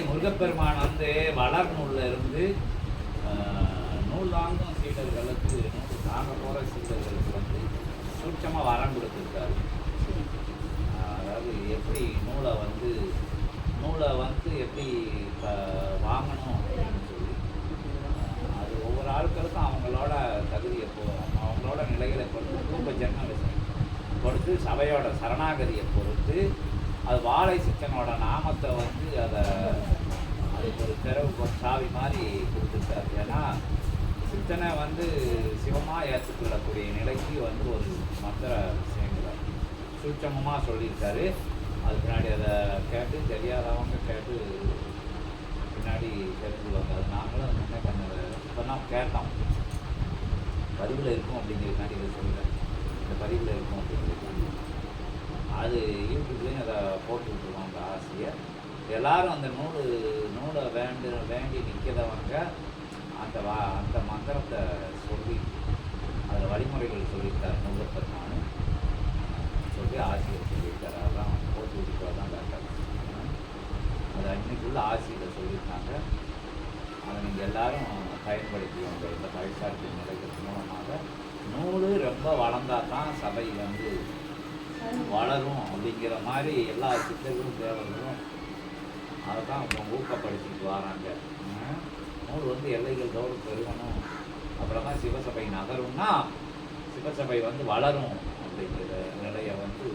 முருகப்பெருமான் வந்து வளர் நூலில் இருந்து நூல் வாங்கும் சீடர்களுக்கு நூல் தாங்க போகிற சீடர்களுக்கு வந்து சூட்சமாக வரம் கொடுத்துருக்காரு. அதாவது எப்படி நூலை வந்து எப்படி வாங்கணும் அப்படின்னு சொல்லி அது ஒவ்வொரு ஆட்களுக்கும் அவங்களோட தகுதியை அவங்களோட நிலைகளை பொறுத்து பூர்வ ஜென்ம விஷயம் பொறுத்து சபையோட சரணாகதியை பொறுத்து அது வாழை சித்தனோட நாமத்தை வந்து அதுக்கு ஒரு தெருவு சாவி மாதிரி கொடுத்துருக்காரு. ஏன்னா சித்தனை வந்து சிவமாக ஏற்றுக்கொள்ளக்கூடிய நிலைக்கு வந்து ஒரு மந்திர விஷயங்களை சூட்சமமாக சொல்லியிருக்காரு. அது பின்னாடி அதை கேட்டு தெரியாதவங்க கேட்டு பின்னாடி தெரிஞ்சுக்குவாங்க. அது நாங்களும் முன்னே பண்ணதை இப்போ தான் கேட்டோம். பதிவில் இருக்கும் அப்படிங்கிறதுக்காண்டி இதை சொல்கிறேன். இந்த பதிவில் இருக்கும் அப்படிங்கிறது அது யூடியூப்லேயும் அதை போட்டு விட்டுருவோம். அந்த ஆசையை எல்லோரும் அந்த நூலை வேண்டி நிற்கிறவங்க அந்த மந்திரத்தை சொல்லி அதில் வழிமுறைகள் சொல்லியிருக்காரு. முருகப்பெருமான் சொல்லி ஆசிரியர் சொல்லியிருக்காரு. அதெல்லாம் போட்டு விட்டுட்டு தான் டாக்டர் அது அன்னைக்குள்ள ஆசிரியர் சொல்லியிருக்காங்க. அதை நீங்கள் எல்லோரும் பயன்படுத்திவாங்க. இந்த பரிசாட்சி நிலைகள் மூலமாக நூல் ரொம்ப வளர்ந்தால் தான் சபை வந்து வளரும் அப்படிங்கிற மாதிரி எல்லா சித்தர்களும் தேவர்களும் அதை தான் ஊக்கப்படுத்திட்டு வராங்க. நூல் வந்து எல்லைகள் தோறும் பெருகணும், அப்புறம் தான் சிவசபை நகரும்னா சிவசபை வந்து வளரும் அப்படிங்கிற நிலையை வந்து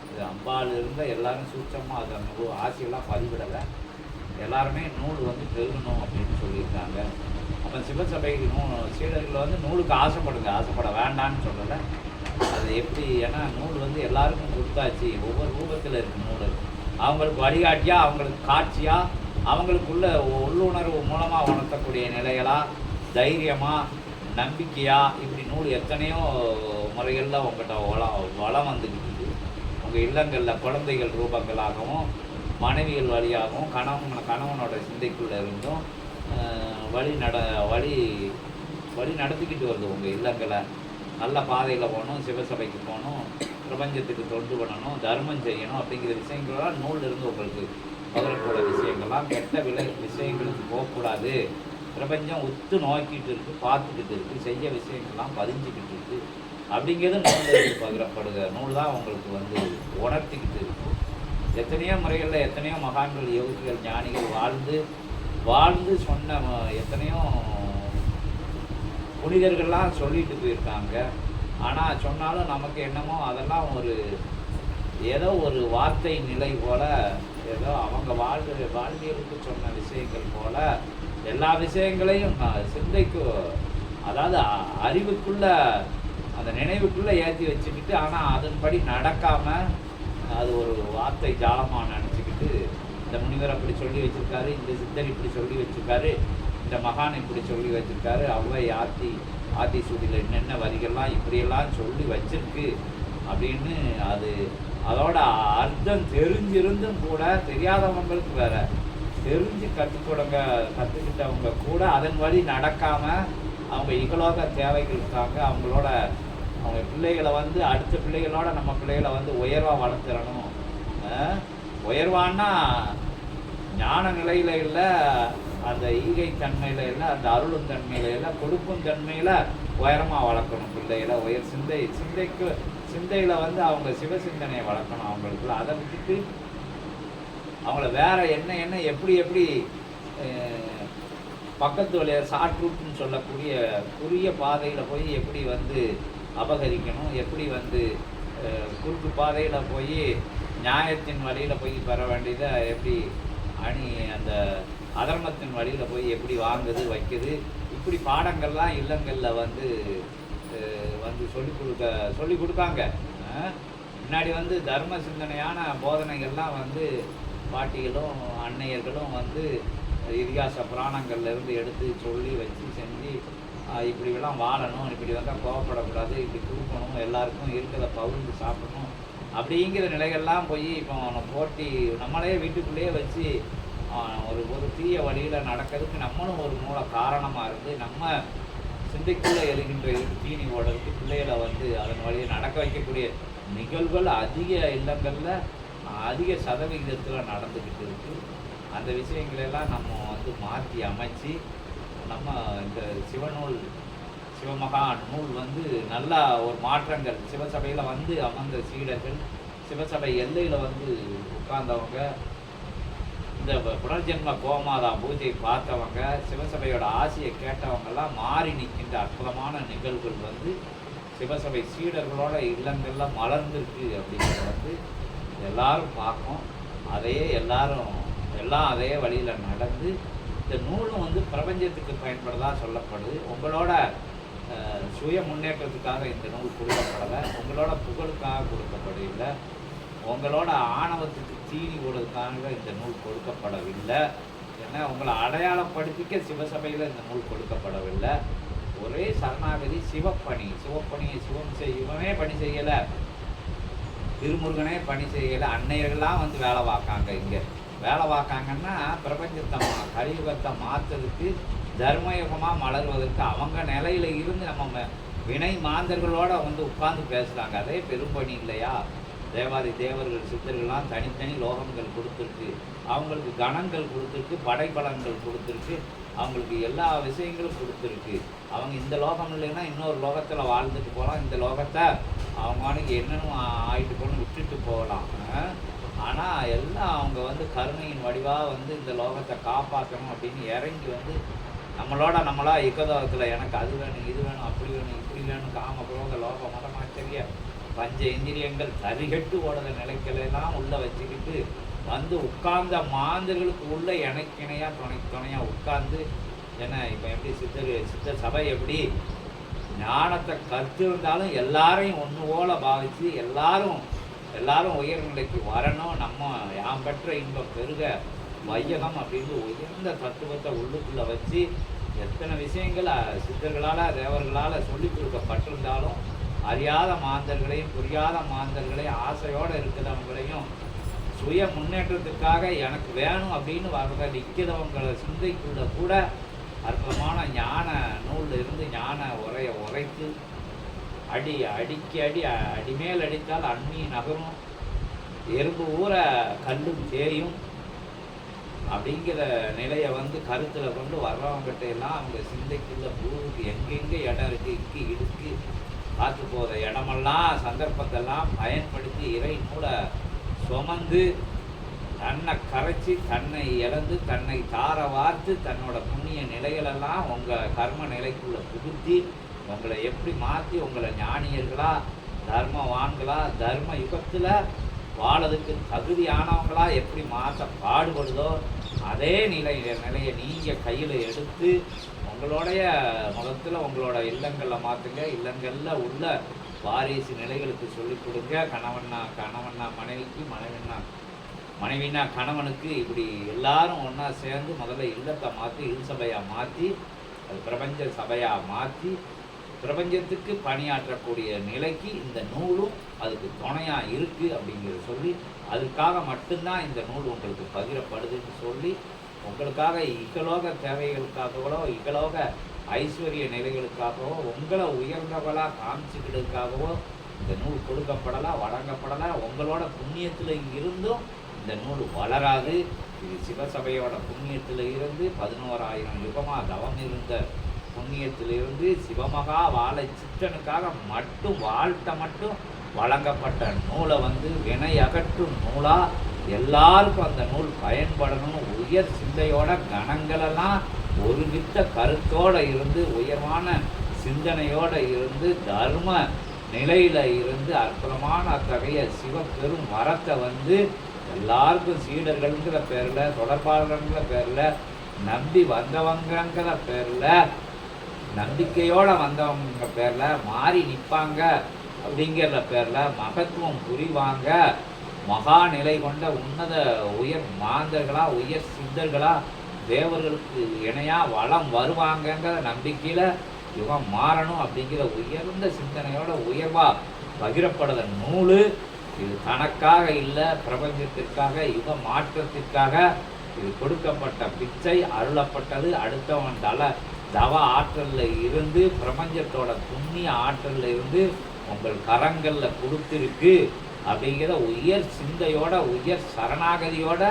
இது அம்பாள் இருந்த எல்லாரும் சூட்சமாக அது அந்த ஆசையெல்லாம் பதிவிடலை. எல்லாருமே நூல் வந்து பெருகணும் அப்படின்னு சொல்லியிருக்காங்க. அப்போ சிவசபை சீடர்கள் வந்து நூலுக்கு ஆசைப்பட வேண்டான்னு சொல்லலை. அது எப்படி, ஏன்னா நூல் வந்து எல்லாருக்கும் கொடுத்தாச்சு. ஒவ்வொரு ரூபத்தில் இருக்குது நூல். அவங்களுக்கு வழிகாட்டியாக, அவங்களுக்கு காட்சியாக, அவங்களுக்குள்ள உள்ளுணர்வு மூலமாக உணர்த்தக்கூடிய நிலைகளாக, தைரியமாக, நம்பிக்கையாக, இப்படி நூல் எத்தனையோ முறைகளில் உங்கள்கிட்ட வளம் வந்துக்கிட்டு உங்கள் இல்லங்களில் குழந்தைகள் ரூபங்களாகவும் மனைவிகள் வழியாகவும் கணவனோட சிந்தைக்குள்ளே இருந்தும் வழி நடத்திக்கிட்டு வருது. உங்கள் இல்லங்களை நல்ல பாதையில் போகணும், சிவசபைக்கு போகணும், பிரபஞ்சத்துக்கு தொண்டு பண்ணணும், தர்மம் செய்யணும் அப்படிங்கிற விஷயங்கள்லாம் நூல் இருந்து உங்களுக்கு பகரக்கூட விஷயங்கள்லாம் கெட்ட விஷயங்களுக்கு போகக்கூடாது. பிரபஞ்சம் உத்து நோக்கிட்டு இருக்குது, பார்த்துக்கிட்டு இருக்குது, செய்ய விஷயங்கள்லாம் பதிஞ்சிக்கிட்டு இருக்குது அப்படிங்கிறது நூலில் பகிரப்படுகிற நூல் தான் உங்களுக்கு வந்து உணர்த்திக்கிட்டு இருக்குது. எத்தனையோ முறைகளில் எத்தனையோ மகான்கள், யோகிகள், ஞானிகள் வாழ்ந்து சொன்ன எத்தனையோ புனிதர்கள்லாம் சொல்லிட்டு போயிருக்காங்க. ஆனால் சொன்னாலும் நமக்கு என்னமோ அதெல்லாம் ஏதோ ஒரு வார்த்தை நிலை போல், ஏதோ அவங்க வாழ்வியலுக்கு சொன்ன விஷயங்கள் போல் எல்லா விஷயங்களையும் சிந்தைக்கு, அதாவது அறிவுக்குள்ள அந்த நினைவுக்குள்ளே ஏற்றி வச்சுக்கிட்டு, ஆனால் அதன்படி நடக்காமல் அது ஒரு வார்த்தை ஜாலமாக நினச்சிக்கிட்டு இந்த முனிவர் அப்படி சொல்லி வச்சுருக்காரு, இந்த சித்தர் இப்படி சொல்லி வச்சுருக்காரு, இந்த மகான் இப்படி சொல்லி வச்சுருக்காரு, அவ்வை ஆத்தி சூடியில் என்னென்ன வரிகள்லாம் இப்படியெல்லாம் சொல்லி வச்சிருக்கு அப்படின்னு அதோட அர்த்தம் தெரிஞ்சிருந்தும் கூட தெரியாதவங்களுக்கு வேற, தெரிஞ்சு கற்றுக்கிட்டவங்க கூட அதன் வழி நடக்காமல் அவங்க இகலோக தேவைகளுக்காக அவங்க பிள்ளைகளை வந்து அடுத்த பிள்ளைகளோட நம்ம பிள்ளைகளை வந்து உயர்வாக வளர்த்துறணும். உயர்வான்னா ஞான நிலையில் இல்லை, அந்த ஈகை தன்மையில் இல்லை, அந்த அருளும் தன்மையில் இல்லை, கொடுக்கும் தன்மையில் உயரமாக வளர்க்கணும் பிள்ளைகளை. சிந்தையில் வந்து அவங்க சிவசிந்தனையை வளர்க்கணும் அவங்களுக்குள்ள. அதை விட்டுட்டு அவங்கள வேற என்ன எப்படி பக்கத்து வழியாக ஷார்ட் ரூட்னு சொல்லக்கூடிய குறுகிய பாதையில் போய் எப்படி வந்து அபகரிக்கணும், எப்படி வந்து குறுக்கு பாதையில் போய் நியாயத்தின் வழியில் போய் பெற வேண்டியதை எப்படி அந்த அதர்மத்தின் வழியில் போய் எப்படி வாங்குது வைக்குது, இப்படி பாடங்கள்லாம் இல்லங்களில் வந்து சொல்லி கொடுக்காங்க. முன்னாடி வந்து தர்ம சிந்தனையான போதனைகள்லாம் வந்து பாட்டிகளும் அன்னையர்களும் வந்து இதிகாச புராணங்கள்லேருந்து எடுத்து சொல்லி வச்சு செஞ்சு இப்படிலாம் வாழணும், இப்படி வந்தால் கோவப்படக்கூடாது, இப்படி கொடுக்கணும், எல்லாருக்கும் இருக்கிறத பகிர்ந்து சாப்பிடணும் அப்படிங்கிற நிலைகள்லாம் போய் இப்போ போட்டி நம்மளே வீட்டுக்குள்ளேயே வச்சு ஒரு தீய வழியில் நடக்கிறதுக்கு நம்மளும் ஒரு மூல காரணமாக இருந்து நம்ம சிந்தைக்குள்ளே எழுகின்ற தீனி ஓடுறதுக்கு பிள்ளைகளை வந்து அதன் வழியை நடக்க வைக்கக்கூடிய நிகழ்வுகள் அதிக இல்லங்களில் அதிக சதவிகிதத்தில் நடந்துக்கிட்டு இருக்குது. அந்த விஷயங்களெல்லாம் நம்ம வந்து மாற்றி அமைச்சு நம்ம இந்த சிவநூல் சிவமகா நூல் வந்து நல்லா ஒரு மாற்றங்கள் சிவசபையில் வந்து அமர்ந்த சீடர்கள், சிவசபை எல்லையில் வந்து உட்கார்ந்தவங்க, இந்த புனர்ஜென்ம கோமாதா பூஜை பார்த்தவங்க, சிவசபையோட ஆசையை கேட்டவங்கெல்லாம் மாறி நிற்கின்ற அற்புதமான நிகழ்வுகள் வந்து சிவசபை சீடர்களோட இல்லங்கள்ல மலர்ந்துருக்கு அப்படிங்கிறத வந்து எல்லாரும் பார்க்கும். அதையே எல்லாம் அதே வழியில் நடந்து இந்த நூலும் வந்து பிரபஞ்சத்துக்கு பயன்படுறதா சொல்லப்படுது. உங்களோட சுய முன்னேற்றத்துக்காக இந்த நூல் கொடுக்கப்படலை, உங்களோட புகழுக்காக கொடுக்கப்படவில்லை, உங்களோட ஆணவத்துக்கு தீனி கொடுக்காக இந்த நூல் கொடுக்கப்படவில்லை. ஏன்னா உங்களை அடையாளப்படுத்திக்க சிவசபையில் இந்த நூல் கொடுக்கப்படவில்லை. ஒரே சரணாகதி சிவப்பணியை சிவம் இவனே பணி செய்யலை, திருமுருகனே பணி செய்யலை, அன்னையர்கள்லாம் வந்து வேலை பார்க்காங்க. இங்கே வேலை பார்க்காங்கன்னா பிரபஞ்சத்தை கலியுகத்தை மாற்றுறதுக்கு தர்மயுகமாக மலர்வதற்கு அவங்க நிலையில் இருந்து நம்ம வினை மாந்தர்களோட வந்து உட்கார்ந்து பேசுகிறாங்க. அதே பெரும்பணி இல்லையா? தேவாதி தேவர்கள் சித்தர்கள்லாம் தனித்தனி லோகங்கள் கொடுத்துருக்கு, அவங்களுக்கு கணங்கள் கொடுத்துருக்கு, படைபலன்கள் கொடுத்துருக்கு, அவங்களுக்கு எல்லா விஷயங்களும் கொடுத்துருக்கு. அவங்க இந்த லோகம் இல்லைன்னா இன்னொரு லோகத்தில் வாழ்ந்துட்டு போகலாம், இந்த லோகத்தை அவங்களுக்கு என்னென்னு ஆகிட்டு போகணும் விட்டுட்டு போகலாம். ஆனால் எல்லாம் அவங்க வந்து கருணையின் வடிவாக வந்து இந்த லோகத்தை காப்பாற்றணும் அப்படின்னு இறங்கி வந்து நம்மளா இக்கதோகத்தில் எனக்கு அது வேணும் இது வேணும் அப்படி வேணும் இப்படி வேணும் காம குரோத லோக மதமாச்சரிய பஞ்ச இந்திரியங்கள் தரிகட்டு ஓடுற நிலைகளெல்லாம் உள்ள வச்சுக்கிட்டு வந்து உட்கார்ந்த மாந்தர்களுக்கு உள்ள இணைக்கிணையாக துணையாக உட்கார்ந்து. ஏன்னா இப்போ எப்படி சித்தர் சபை எப்படி ஞானத்தை கற்றுருந்தாலும் எல்லாரையும் ஒன்று போல பாவித்து எல்லாரும் உயர்நிலைக்கு வரணும், நம்ம யாம் பெற்ற இன்பம் பெருக வையகம் அப்படின்னு உயர்ந்த தத்துவத்தை உள்ளுக்குள்ளே வச்சு எத்தனை விஷயங்கள் சித்தர்களால் தேவர்களால் சொல்லி கொடுக்கப்பட்டிருந்தாலும் அறியாத மாந்தர்களையும் புரியாத மாந்தர்களையும் ஆசையோடு இருக்கிறவங்களையும் சுய முன்னேற்றத்துக்காக எனக்கு வேணும் அப்படின்னு வர்றத நிற்கிறவங்களை சிந்தைக்குள்ள கூட அற்புதமான ஞான நூலில் இருந்து ஞான உரைத்து அடிமேல் அடித்தால் அண்ணி நகரும், எறும்பு ஊற கல்லும் தேயும் அப்படிங்கிற நிலையை வந்து கருத்தில் கொண்டு வர்றவங்ககிட்ட எல்லாம் அவங்க சிந்தைக்குள்ள பூவுக்கு எங்கெங்கே இடம் இருக்குது இடுக்கு காற்று போகிற இடமெல்லாம் சந்தர்ப்பத்தெல்லாம் பயன்படுத்தி இறை நூலை சுமந்து தன்னை கரைச்சி தன்னை இழந்து தன்னை தார வார்த்து தன்னோட புண்ணிய நிலைகளெல்லாம் உங்கள் கர்ம நிலைக்குள்ளே புகுத்தி உங்களை எப்படி மாற்றி உங்களை ஞானியர்களா தர்மவான்களா தர்ம யுகத்தில் வாழறதுக்கு தகுதியானவங்களா எப்படி மாற்ற பாடுபடுதோ அதே நிலையை நீங்கள் கையில் எடுத்து உங்களுடைய முகத்தில் உங்களோட இல்லங்களில் மாற்றுங்க. இல்லங்களில் உள்ள வாரிசு நிலைகளுக்கு சொல்லிக் கொடுங்க. கணவன்னா மனைவிக்கு, மனைவினா கணவனுக்கு, இப்படி எல்லாரும் ஒன்றா சேர்ந்து முதல்ல இல்லத்தை மாற்றி இல்சபையாக மாற்றி அது பிரபஞ்ச சபையாக மாற்றி பிரபஞ்சத்துக்கு பணியாற்றக்கூடிய நிலைக்கு இந்த நூலும் அதுக்கு துணையாக இருக்குது அப்படிங்கிறத சொல்லி அதுக்காக மட்டும்தான் இந்த நூல் உங்களுக்கு பகிரப்படுதுன்னு சொல்லி உங்களுக்காக இகலோக தேவைகளுக்காகவோ இகலோக ஐஸ்வர்ய நிலைகளுக்காகவோ உங்களை உயர்ந்தவளாக காமிச்சுக்கிறதுக்காகவோ இந்த நூல் கொடுக்கப்படலாம் வழங்கப்படலை. உங்களோட புண்ணியத்தில் இருந்தும் இந்த நூல் வளராது. இது சிவசபையோட புண்ணியத்தில் இருந்து 11,000 யுகமாக தவம் இருந்த புண்ணியத்திலிருந்து சிவமகா வாழை சித்தனுக்காக மட்டும் மட்டும் வழங்கப்பட்ட நூலை வந்து வினை அகற்றும் நூலாக எல்லாருக்கும் அந்த நூல் பயன்படணும். உயர் சிந்தையோட கணங்களெல்லாம் ஒருமித்த கருத்தோடு இருந்து உயர்வான சிந்தனையோடு இருந்து தர்ம நிலையில் இருந்து அற்புதமான அத்தகைய சிவபெரும் வரத்தை வந்து எல்லாருக்கும் சீடர்கள்ங்கிற பேரில் தொடர்பாளர்கள்ங்கிற பேரில் நம்பி வந்தவங்கிற பேரில் நம்பிக்கையோடு வந்தவங்க பேரில் மாறி நிற்பாங்க அப்படிங்கிற பேரில் மகத்துவம் புரிவாங்க. மகா நிலை கொண்ட உன்னத உயர் மாந்தர்களாக உயர் சித்தர்களாக தேவர்களுக்கு இணையாக வளம் வருவாங்கங்கிற நம்பிக்கையில் யுகம் மாறணும் அப்படிங்கிற உயர்ந்த சிந்தனையோட உயர்வாக பகிரப்படுற நூல் இது தனக்காக இல்லை, பிரபஞ்சத்திற்காக யுக மாற்றத்திற்காக இது கொடுக்கப்பட்ட பிச்சை அருளப்பட்டது. அடுத்தவன் தவ ஆற்றலில் இருந்து பிரபஞ்சத்தோட புண்ணிய ஆற்றலில் இருந்து உங்கள் கரங்களில் கொடுத்துருக்கு அப்படிங்கிற உயர் சிந்தையோட உயர் சரணாகதியோட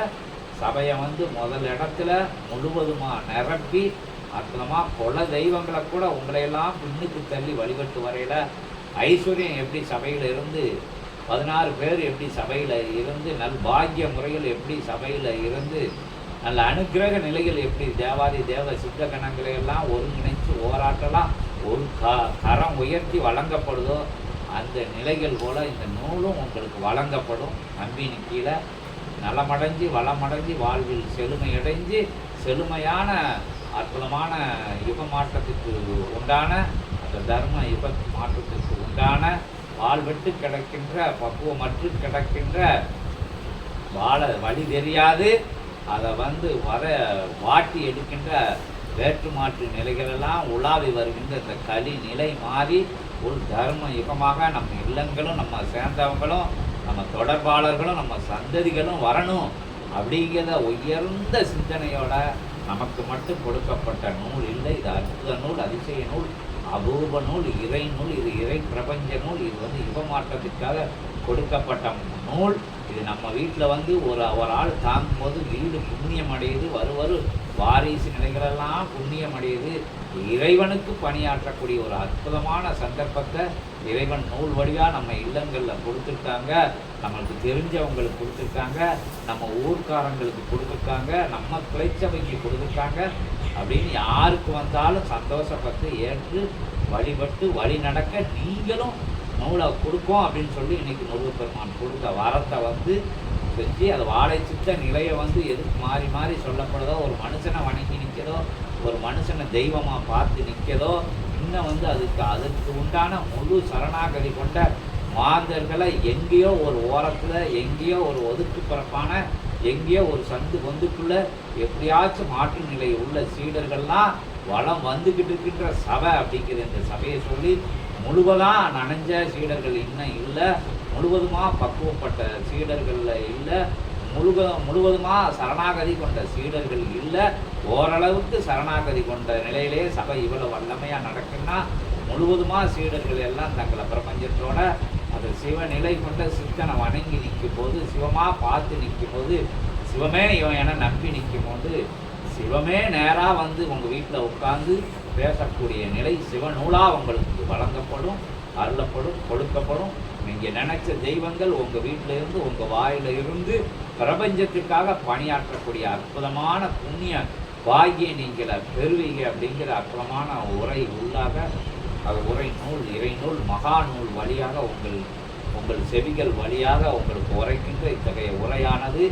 சபையை வந்து முதல் இடத்துல முழுவதுமாக நிரப்பி அற்புதமாக குல தெய்வங்களை கூட உங்களையெல்லாம் பின்னுக்கு தள்ளி வழிபட்டு வரையில் ஐஸ்வர்யம் எப்படி சபையில் இருந்து 16 பேர் எப்படி சபையில் இருந்து பாக்கிய முறைகள் எப்படி சபையில் இருந்து நல்ல அனுக்கிரக நிலைகள் எப்படி தேவாதி தேவ சித்த கணங்களை எல்லாம் ஒருங்கிணைச்சு ஓராட்டலாம் ஒரு கரம் உயர்த்தி வழங்கப்படுதோ அந்த நிலைகள் போல் இந்த நூலும் உங்களுக்கு வழங்கப்படும். நம்பினி கீழே நலமடைஞ்சு வளமடைஞ்சு வாழ்வில் செழுமையடைஞ்சு செழுமையான அற்புதமான யுக மாற்றத்துக்கு உண்டான அந்த தர்ம யுக மாற்றத்துக்கு உண்டான வாழ்வெட்டு கிடக்கின்ற பக்குவமற்று கிடக்கின்ற வாழ வழி தெரியாது அதை வந்து வாட்டி எடுக்கின்ற வேற்று மாற்று நிலைகளெல்லாம் உலாவி வருகின்ற இந்த கலி நிலை மாறி ஒரு தர்ம யுகமாக நம்ம இல்லங்களும் நம்ம சேர்ந்தவங்களும் நம்ம தொடர்பாளர்களும் நம்ம சந்ததிகளும் வரணும் அப்படிங்கிற உயர்ந்த சிந்தனையோட நமக்கு மட்டும் கொடுக்கப்பட்ட நூல் இல்லை. இது அற்புத நூல், அதிசய நூல், அபூர்வ நூல், இறை நூல். இது இறை பிரபஞ்ச நூல். இது வந்து யுக மாற்றத்திற்காக கொடுக்கப்பட்ட நூல். இது நம்ம வீட்டில் வந்து ஒரு ஆள் தாங்கும் போது வீடு புண்ணியம் அடையுது. வருவரு வாரிசு நிலைகளெல்லாம் புண்ணியம் அடையுது. இறைவனுக்கு பணியாற்றக்கூடிய ஒரு அற்புதமான சந்தர்ப்பத்தை இறைவன் நூல் வழியாக நம்ம இல்லங்களில் கொடுத்துருக்காங்க. நம்மளுக்கு தெரிஞ்சவங்களுக்கு கொடுத்துருக்காங்க, நம்ம ஊர்க்காரங்களுக்கு கொடுத்துருக்காங்க, நம்ம கிளைச்சபைக்கு கொடுத்துருக்காங்க. அப்படின்னு யாருக்கு வந்தாலும் சந்தோஷப்பட்டு ஏற்று வழிபட்டு வழி நடக்க நீங்களும் நூலை கொடுக்கும் அப்படின்னு சொல்லி இன்றைக்கி முருகப்பெருமான் கொடுத்த வரத்தை வந்து செஞ்சு அது வாழை சித்த நிலையை வந்து எதுக்கு மாறி மாறி சொல்லப்படுதோ, ஒரு மனுஷனை வணங்கி நிற்கிறதோ, ஒரு மனுஷனை தெய்வமாக பார்த்து நிற்கிறதோ, இன்னும் வந்து அதுக்கு உண்டான முழு சரணாகதி கொண்ட மாந்தர்களை எங்கேயோ ஒரு ஓரத்தில் எங்கேயோ ஒரு ஒதுக்கு பிறப்பான எங்கேயோ ஒரு சந்து பொந்துக்குள்ளே எப்படியாச்சும் மாற்று நிலை உள்ள சீடர்கள்லாம் வளம் வந்துக்கிட்டு இருக்கின்ற சபை அப்படிங்கிற இந்த சபையை சொல்லி முழுவதாக நனைஞ்ச சீடர்கள் இன்னும் இல்லை, முழுவதுமாக பக்குவப்பட்ட சீடர்களில் இல்லை, முழுவதுமாக சரணாகதி கொண்ட சீடர்கள் இல்லை. ஓரளவுக்கு சரணாகதி கொண்ட நிலையிலே சபை இவ்வளோ வல்லமையாக நடக்குன்னா முழுவதுமாக சீடர்கள் எல்லாம் தங்களை பிரபஞ்சத்தோட அது சிவநிலை கொண்ட சித்தனை வணங்கி நிற்கும் போது, சிவமாக பார்த்து நிற்கும் போது, சிவமே இவன் என நம்பி நிற்கும் போது சிவமே நேராக வந்து உங்கள் வீட்டில் உட்கார்ந்து பேசக்கூடிய நிலை சிவநூலாக உங்களுக்கு வழங்கப்படும், அருளப்படும், கொடுக்கப்படும். நீங்கள் நினைச்ச தெய்வங்கள் உங்கள் வீட்டில் இருந்து உங்கள் வாயில் இருந்து பிரபஞ்சத்துக்காக பணியாற்றக்கூடிய அற்புதமான புண்ணிய பாகிய நீங்களை பெறுவீங்க அப்படிங்கிற அற்புதமான உரை உள்ளாக அது உரை நூல், இறை நூல், மகா நூல் வழியாக உங்கள் செவிகள் வழியாக உங்களுக்கு உரைக்கின்ற இத்தகைய உரையானது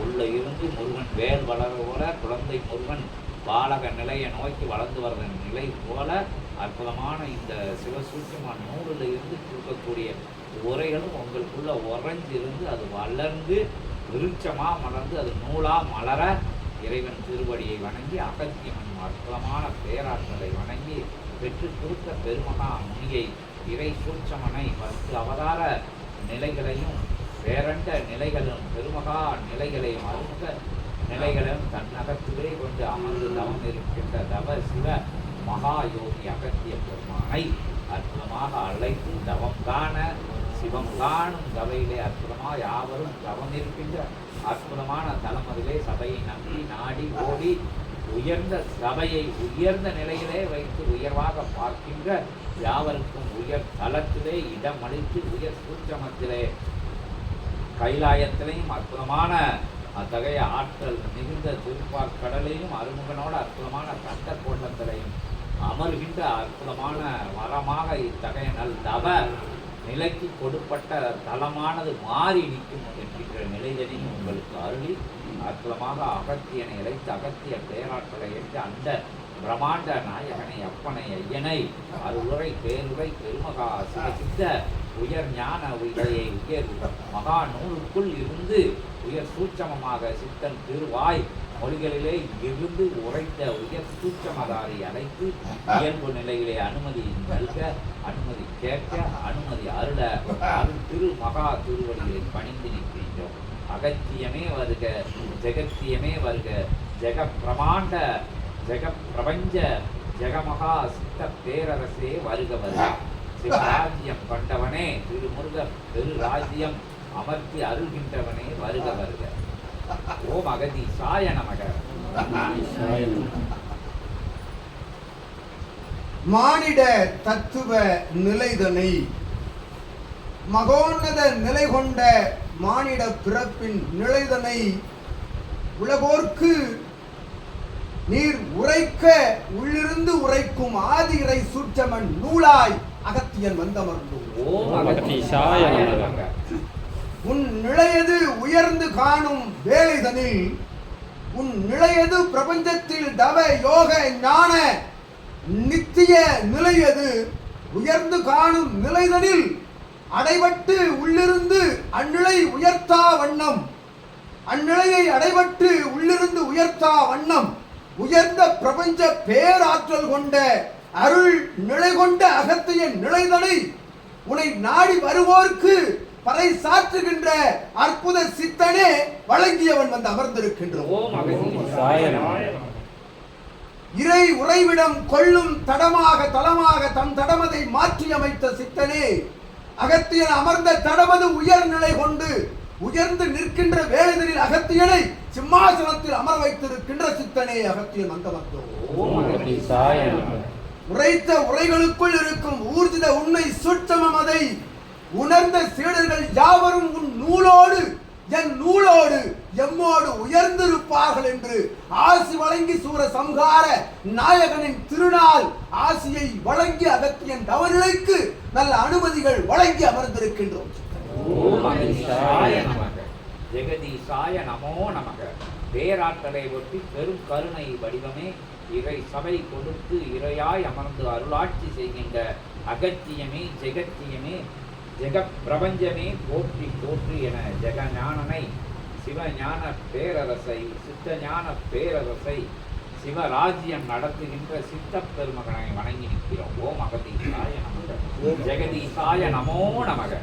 உள்ள இருந்து முருகன் வேல் வளர போல குழந்தை முருகன் பாலக நிலையை நோக்கி வளர்ந்து வர்ற நிலை போல அற்புதமான இந்த சிவசூட்சமான நூலில் இருந்து கொடுக்கக்கூடிய உரைகளும் உங்களுக்குள்ள உறைஞ்சிருந்து அது வளர்ந்து விருட்சமாக மலர்ந்து அது நூலாக மலர இறைவன் திருவடியை வணங்கி அகத்தியமன் அற்புதமான பேராற்றலை வணங்கி பெற்று கொடுத்த பெருமகா முனியை இறை சூட்சமனை 10 அவதார நிலைகளையும் பேரண்ட நிலைகளும் பெருமகா நிலைகளையும் அருமுக நிலைகளையும் தன்னகத்திலே கொண்டு அமர்ந்து தவம் இருக்கின்ற தவ சிவ மகா யோகி அகத்திய பெருமானை அற்புதமாக அழைத்து தவம் காண சிவம் காணும் சபையிலே அற்புதமாக யாவரும் தவம் இருக்கின்ற அற்புதமான தலமதிலே சபையை நம்பி நாடி ஓடி உயர்ந்த சபையை உயர்ந்த நிலையிலே வைத்து உயர்வாக பார்க்கின்ற யாவருக்கும் உயர் தலத்திலே இடமளித்து உயர் சூட்சமத்திலே கைலாயத்திலையும் அற்புதமான அத்தகைய ஆற்றல் மிகுந்த திருப்பாற்கடலையும் அருமுகனோட அற்புதமான தண்ட கோட்டத்திலையும் அமர்கின்ற அற்புதமான வரமாக இத்தகைய நல் தவ நிலைக்கு கொடுப்பட்ட தலமானது மாறி நிற்கும் என்கின்ற நிலைதனையும் உங்களுக்கு அருளி அற்புதமாக அகத்தியனை இழைத்து அகத்திய பேராற்றலை ஏற்று அந்த பிரம்மாண்ட நாயகனை அப்பனை ஐயனை அருளுரை பேருரை பெருமகா சிவசித்த உயர் ஞான உயிரையை உயர் மகா நூலுக்குள் இருந்து உயர் சூட்சமமாக சித்தன் திருவாய் மொழிகளிலே இருந்து உரைத்த உயர் சூட்சமதாரி அழைத்து இயல்பு நிலையிலே அனுமதி நல்க அனுமதி கேட்க அனுமதி அருள அருள் திரு மகா திருவடிகளை பணிந்து நிற்கின்றோம். அகத்தியமே வருக, ஜெகத்தியமே வருக, ஜெக பிரமாண்ட ஜெக பிரபஞ்ச ஜெகமகா சித்த பேரரசே வருக வருக. சிவராஜ்யம் கண்டவனே திருமுருக பெரு ராஜ்யம் அமர்த்தி அருள்கின்றவனே வருக வருக. ஓம் அகதீசாய நமக. மானிட தத்துவ நிலைதனை மகோன்னத நிலை கொண்ட மானிட பிறப்பின் நிலைதனை உலகோர்க்கு நீர் உரைக்க உள்ளிருந்து உரைக்கும் ஆதி இறை சூட்சமன் நூலாய் அகத்தியன் வந்தமர்ந்து. ஓம் அகதீசாய நமக. உன் நிலையது உயர்ந்து காணும் வேலைதனில் உன் நிலையது பிரபஞ்சத்தில் தவ யோக ஞான நித்திய நிலையது உயர்ந்து காணும் நிலைதனில் அடைபட்டு உள்ளிருந்து அந்நிலை உயர்த்தா வண்ணம் அந்நிலையை அடைபட்டு உள்ளிருந்து உயர்த்தா வண்ணம் உயர்ந்த பிரபஞ்ச பேராற்றல் கொண்ட அருள் நிலை கொண்ட அகத்திய நிலைதனை உன்னை நாடி வருவோர்க்கு பறை சாற்றுகின்ற அற்புத சித்தனே வழங்கியவன் வந்து அமர்ந்திருக்கின்றோம். ஓம் அகதீசாய நமக. இறை உறைவிடம் கொள்ளும் தடமாக தலமாக தம் தடமதை மாற்றி அமைத்த சித்தனே அகத்தியன் அமர்ந்த தடமது உயர்நிலை கொண்டு உயர்ந்து நிற்கின்ற வேலைகளில் அகத்தியனை சிம்மாசனத்தில் அமர வைத்திருக்கின்ற சித்தனே அகத்தியன் வந்தமர்ந்தோம். ஓம் அகதீசாய நமக. உரைத்த உரைகளுக்குள் இருக்கும் ஊர்ஜித உண்மை சூட்சமம் அதை உணர்ந்த சீடர்கள் யாவரும் உன் நூலோடு என் நூலோடு எம்மோடு உயர்ந்திருப்பார்கள் என்று ஆசி வழங்கி சூர சம்ஹார நாயகனின் திருநாள் ஆசியை வழங்கி அகத்தியன் தவநிலைக்கு நல்ல அனுமதிகள் வழங்கி அமர்ந்திருக்கின்றோம். ஓம் அகதீசாய நமக. ஜெகதீசாய நமோ நமக. பேராற்றலை ஒட்டி பெரும் கருணை வடிவமே இறை சபை கொடுத்து இறையாய் அமர்ந்து அருளாட்சி செய்கின்ற அகத்தியமே ஜெகத்தியமே ஜெகப் பிரபஞ்சமே போற்றி போற்றி என ஜெகஞானனை சிவஞான பேரரசை சித்த ஞான பேரரசை சிவராஜ்யம் நடத்துகின்ற சித்த பெருமகனை வணங்கி நிற்கிறோம். ஓம் அகதீசாய நமக. ஜெகதீசாய நமோ நமக.